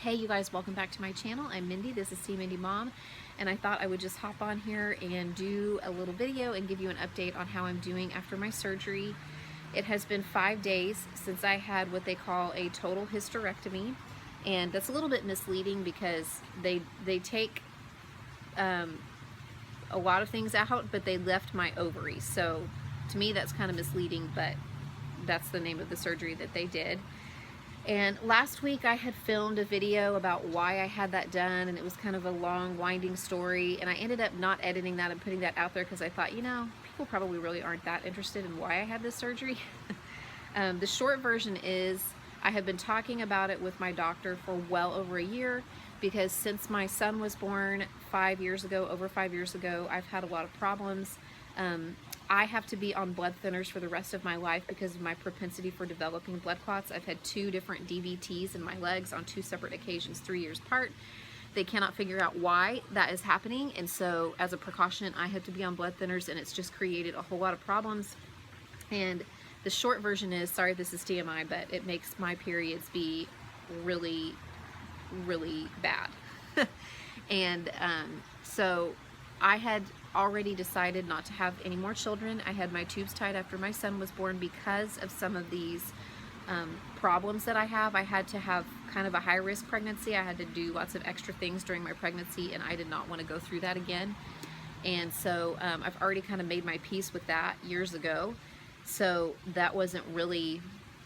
Hey you guys, welcome back to my channel. I'm Mindy, this is Team Mindy Mom, and I thought I would just hop on here and do a little video and give you an update on how I'm doing after my surgery. It has been 5 days since I had what they call a total hysterectomy, and that's a little bit misleading because they take a lot of things out, but they left my ovaries. So to me that's kind of misleading, but that's the name of the surgery that they did. And last week I had filmed a video about why I had that done, and it was kind of a long winding story, and I ended up not editing that and putting that out there because I thought, you know, people probably really aren't that interested in why I had this surgery. The short version is I have been talking about it with my doctor for well over a year, because since my son was born 5 years ago, over 5 years ago, I've had a lot of problems. I have to be on blood thinners for the rest of my life because of my propensity for developing blood clots. I've had 2 different DVTs in my legs on 2 separate occasions, 3 years apart. They cannot figure out why that is happening, and so as a precaution I have to be on blood thinners, and it's just created a whole lot of problems. And the short version is, sorry this is TMI, but it makes my periods be really bad. And so I had already decided not to have any more children. I had my tubes tied after my son was born because of some of these problems that I have. I had to have kind of a high-risk pregnancy. I had to do lots of extra things during my pregnancy, and I did not want to go through that again. And so I've already kind of made my peace with that years ago. So that wasn't really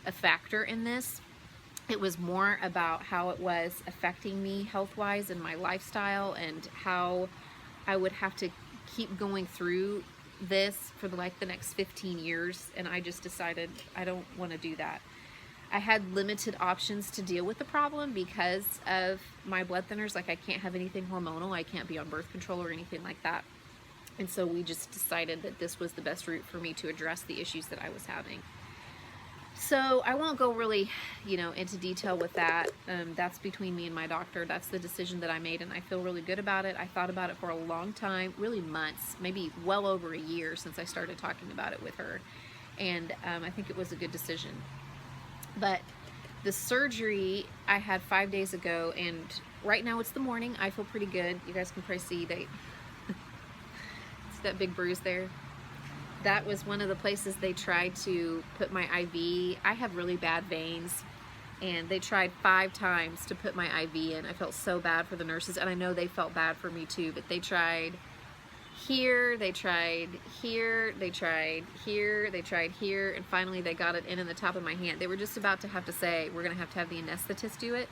a factor in this. It was more about how it was affecting me health-wise and my lifestyle, and how I would have to keep going through this for the next 15 years, and I just decided I don't want to do that. I had limited options to deal with the problem because of my blood thinners. Like, I can't have anything hormonal, I can't be on birth control or anything like that. And so we just decided that this was the best route for me to address the issues that I was having. So I won't go really, into detail with that. That's between me and my doctor. That's the decision that I made, and I feel really good about it. I thought about it for a long time, really months, maybe well over a year since I started talking about it with her. And I think it was a good decision. But the surgery I had 5 days ago, and right now it's the morning. I feel pretty good. You guys can probably see it's that big bruise there. That was one of the places they tried to put my IV. I have really bad veins, and they tried 5 times to put my IV in. I felt so bad for the nurses, and I know they felt bad for me too, but they tried here, they tried here, they tried here, they tried here, and finally they got it in the top of my hand. They were just about to have to say, we're gonna have to have the anesthetist do it,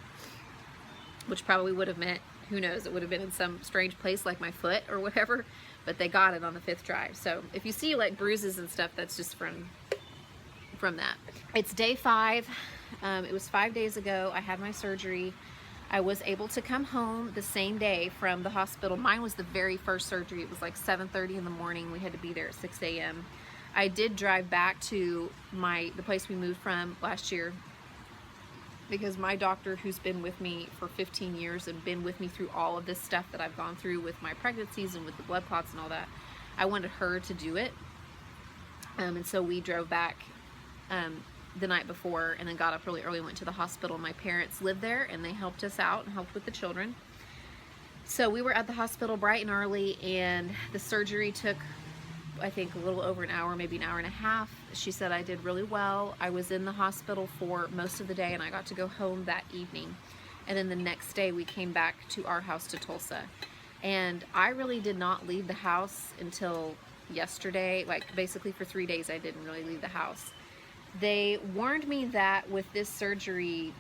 which probably would have meant, who knows, it would have been in some strange place like my foot or whatever, but they got it on the 5th try. So if you see like bruises and stuff, that's just from that. It's day 5. It was 5 days ago I had my surgery. I was able to come home the same day from the hospital. Mine was the very first surgery. It was like 7:30 in the morning. We had to be there at 6 a.m. I did drive back to the place we moved from last year, because my doctor, who's been with me for 15 years and been with me through all of this stuff that I've gone through with my pregnancies and with the blood clots and all that, I wanted her to do it. And so we drove back the night before, and then got up really early and went to the hospital. My parents lived there, and they helped us out and helped with the children. So we were at the hospital bright and early, and the surgery took, I think, a little over an hour, maybe an hour and a half. She said I did really well. I was in the hospital for most of the day, and I got to go home that evening. And then the next day we came back to our house to Tulsa. And I really did not leave the house until yesterday. Like, basically for 3 days I didn't really leave the house. They warned me that with this surgery,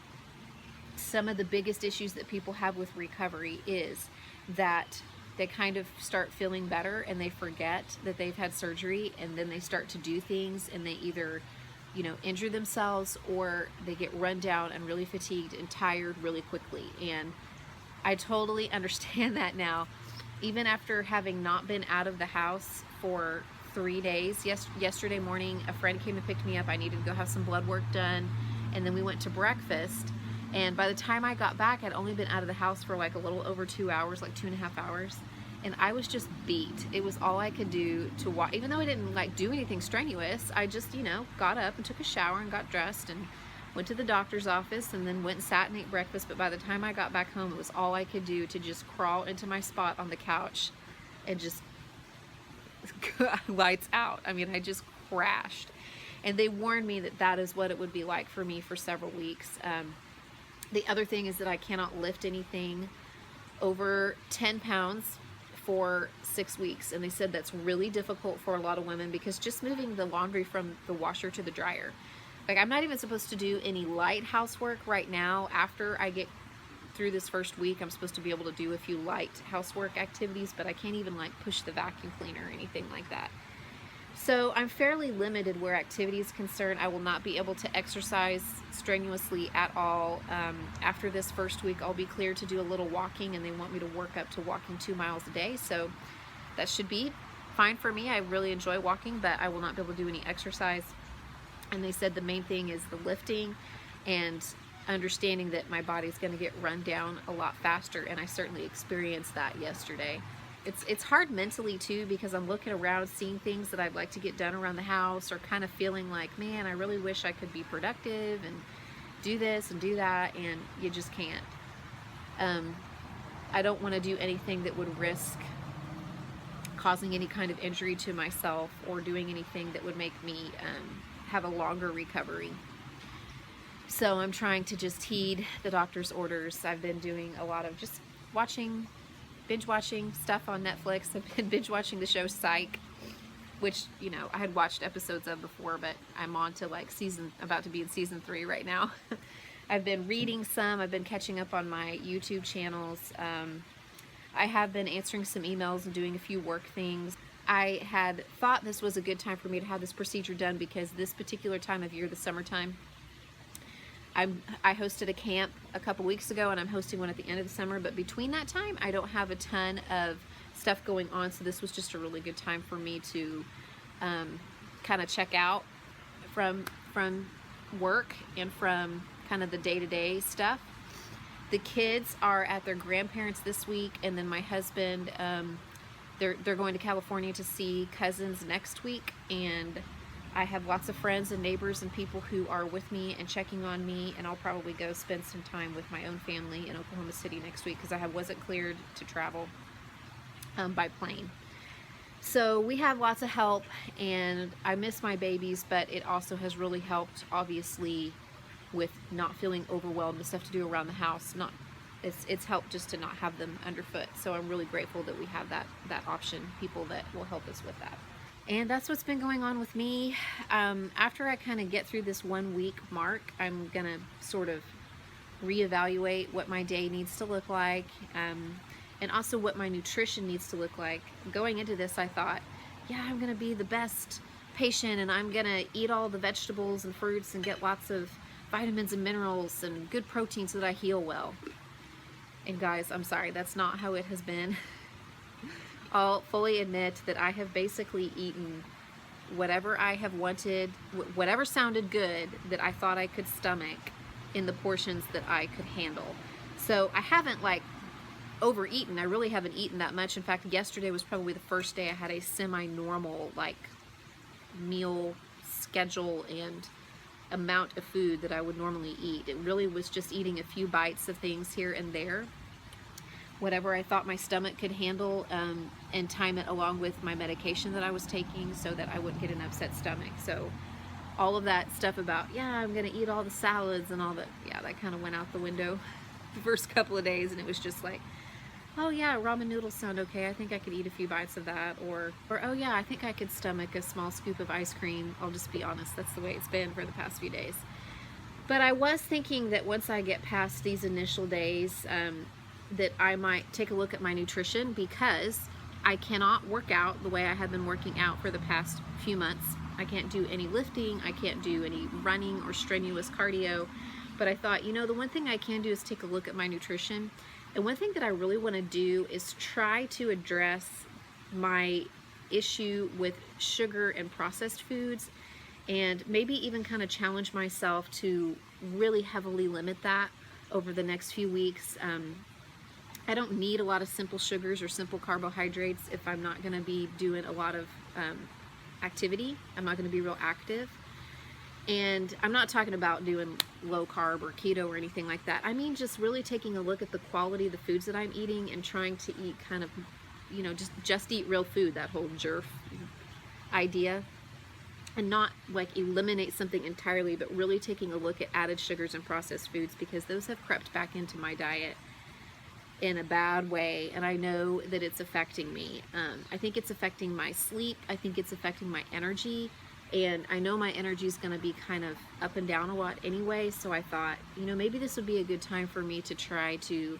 some of the biggest issues that people have with recovery is that they kind of start feeling better and they forget that they've had surgery, and then they start to do things, and they either, injure themselves, or they get run down and really fatigued and tired really quickly. And I totally understand that now. Even after having not been out of the house for 3 days, yesterday morning a friend came and picked me up. I needed to go have some blood work done, and then we went to breakfast. And by the time I got back, I'd only been out of the house for like a little over 2 hours, like 2.5 hours. And I was just beat. It was all I could do to watch. Even though I didn't do anything strenuous, I just, got up and took a shower and got dressed and went to the doctor's office, and then went and sat and ate breakfast. But by the time I got back home, it was all I could do to just crawl into my spot on the couch and just lights out. I mean, I just crashed. And they warned me that that is what it would be like for me for several weeks. The other thing is that I cannot lift anything over 10 pounds for 6 weeks. And they said that's really difficult for a lot of women, because just moving the laundry from the washer to the dryer, like, I'm not even supposed to do any light housework right now. After I get through this first week, I'm supposed to be able to do a few light housework activities, but I can't even like push the vacuum cleaner or anything like that. So I'm fairly limited where activity is concerned. I will not be able to exercise strenuously at all. After this first week, I'll be cleared to do a little walking, and they want me to work up to walking 2 miles a day. So that should be fine for me. I really enjoy walking, but I will not be able to do any exercise. And they said the main thing is the lifting and understanding that my body's going to get run down a lot faster, and I certainly experienced that yesterday. It's hard mentally too, because I'm looking around, seeing things that I'd like to get done around the house, or kind of feeling like, man, I really wish I could be productive and do this and do that, and you just can't. I don't want to do anything that would risk causing any kind of injury to myself, or doing anything that would make me have a longer recovery. So I'm trying to just heed the doctor's orders. I've been doing a lot of just binge watching stuff on Netflix. I've been binge watching the show Psych, which, you know, I had watched episodes of before, but I'm on to like about to be in season 3 right now. I've been reading some. I've been catching up on my YouTube channels. I have been answering some emails and doing a few work things. I had thought this was a good time for me to have this procedure done, because this particular time of year, the summertime, I hosted a camp a couple weeks ago, and I'm hosting one at the end of the summer, but between that time, I don't have a ton of stuff going on, so this was just a really good time for me to kind of check out from work and from kind of the day-to-day stuff. The kids are at their grandparents this week, and then my husband, they're going to California to see cousins next week, and I have lots of friends and neighbors and people who are with me and checking on me, and I'll probably go spend some time with my own family in Oklahoma City next week, because I wasn't cleared to travel by plane. So we have lots of help, and I miss my babies, but it also has really helped, obviously, with not feeling overwhelmed with stuff to do around the house. It's helped just to not have them underfoot. So I'm really grateful that we have that option, people that will help us with that. And that's what's been going on with me. After I kind of get through this 1 week mark, I'm gonna sort of reevaluate what my day needs to look like, and also what my nutrition needs to look like. Going into this, I thought, yeah, I'm gonna be the best patient, and I'm gonna eat all the vegetables and fruits and get lots of vitamins and minerals and good protein so that I heal well. And guys, I'm sorry, that's not how it has been. I'll fully admit that I have basically eaten whatever I have wanted, whatever sounded good that I thought I could stomach, in the portions that I could handle. So I haven't like overeaten. I really haven't eaten that much. In fact, yesterday was probably the first day I had a semi-normal like meal schedule and amount of food that I would normally eat. It really was just eating a few bites of things here and there, whatever I thought my stomach could handle, and time it along with my medication that I was taking so that I wouldn't get an upset stomach. So all of that stuff about, yeah, I'm gonna eat all the salads and all that, yeah, that kind of went out the window the first couple of days, and it was just like, oh yeah, ramen noodles sound okay, I think I could eat a few bites of that, or oh yeah, I think I could stomach a small scoop of ice cream. I'll just be honest, that's the way it's been for the past few days. But I was thinking that once I get past these initial days, that I might take a look at my nutrition, because I cannot work out the way I have been working out for the past few months. I can't do any lifting, I can't do any running or strenuous cardio. But I thought, you know, the one thing I can do is take a look at my nutrition. And one thing that I really want to do is try to address my issue with sugar and processed foods, and maybe even kind of challenge myself to really heavily limit that over the next few weeks. I don't need a lot of simple sugars or simple carbohydrates if I'm not going to be doing a lot of activity. I'm not going to be real active. And I'm not talking about doing low carb or keto or anything like that. I mean, just really taking a look at the quality of the foods that I'm eating and trying to eat kind of, you know, just eat real food, that whole jerf idea. And not like eliminate something entirely, but really taking a look at added sugars and processed foods, because those have crept back into my diet in a bad way, and I know that it's affecting me. I think it's affecting my sleep. I think it's affecting my energy. And I know my energy is going to be kind of up and down a lot anyway, so I thought, you know, maybe this would be a good time for me to try to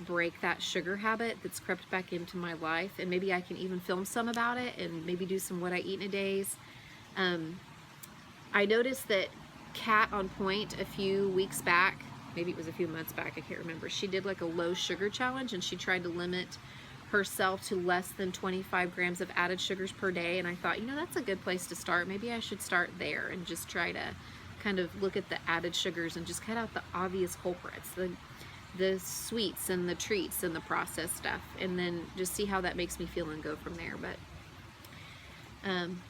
break that sugar habit that's crept back into my life, and maybe I can even film some about it and maybe do some what I eat in a days. I noticed that Kat on Point a few weeks back, maybe it was a few months back, I can't remember, she did like a low sugar challenge, and she tried to limit herself to less than 25 grams of added sugars per day. And I thought, you know, that's a good place to start. Maybe I should start there and just try to kind of look at the added sugars and just cut out the obvious culprits, the sweets and the treats and the processed stuff, and then just see how that makes me feel and go from there. But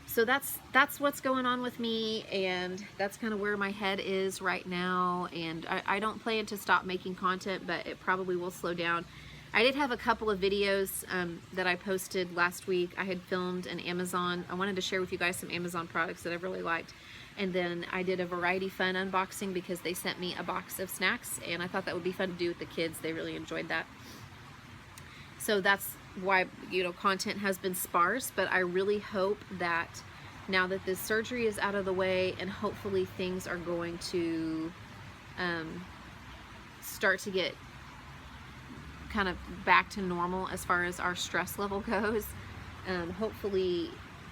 so that's what's going on with me, and that's kind of where my head is right now. And I don't plan to stop making content, but it probably will slow down. I did have a couple of videos that I posted last week. I had filmed an Amazon. I wanted to share with you guys some Amazon products that I've really liked. And then I did a Variety Fun unboxing because they sent me a box of snacks, and I thought that would be fun to do with the kids. They really enjoyed that. So that's why, you know, content has been sparse, but I really hope that now that this surgery is out of the way, and hopefully things are going to start to get kind of back to normal as far as our stress level goes. Hopefully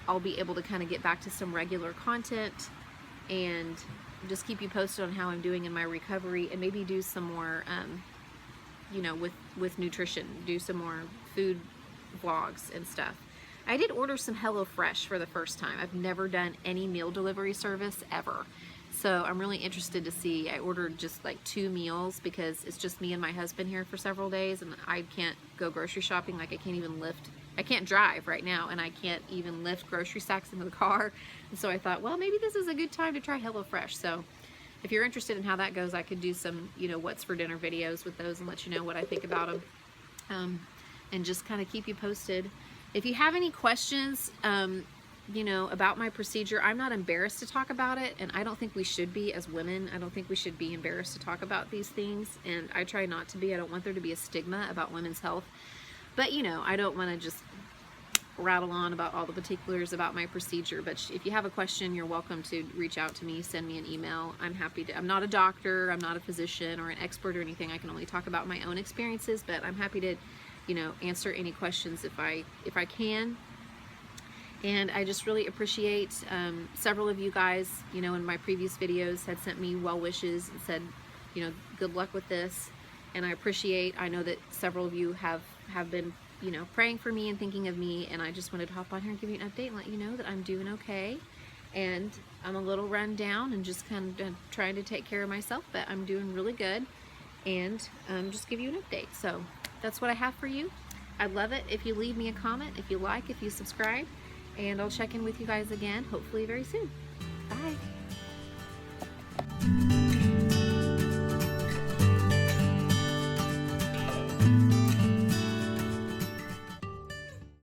I'll be able to kind of get back to some regular content and just keep you posted on how I'm doing in my recovery, and maybe do some more, you know, with nutrition, do some more food vlogs and stuff. I did order some HelloFresh for the first time. I've never done any meal delivery service ever. So I'm really interested to see. I ordered just like 2 meals because it's just me and my husband here for several days, and I can't go grocery shopping. Like, I can't even lift, I can't drive right now, and I can't even lift grocery sacks into the car. And so I thought, well, maybe this is a good time to try HelloFresh. So if you're interested in how that goes, I could do some, you know, what's for dinner videos with those and let you know what I think about them, and just kind of keep you posted. If you have any questions, you know, about my procedure, I'm not embarrassed to talk about it, and I don't think we should be as women. I don't think we should be embarrassed to talk about these things, and I try not to be. I don't want there to be a stigma about women's health. But, you know, I don't want to just rattle on about all the particulars about my procedure. But if you have a question, you're welcome to reach out to me, send me an email. I'm happy to. I'm not a doctor, I'm not a physician or an expert or anything. I can only talk about my own experiences, but I'm happy to, you know, answer any questions if I can. And I just really appreciate several of you guys, you know, in my previous videos had sent me well wishes and said, you know, good luck with this. And I know that several of you have been, you know, praying for me and thinking of me, and I just wanted to hop on here and give you an update and let you know that I'm doing okay. And I'm a little run down and just kind of trying to take care of myself, but I'm doing really good, and just give you an update. So that's what I have for you. I'd love it if you leave me a comment, if you like, if you subscribe, and I'll check in with you guys again, hopefully very soon. Bye.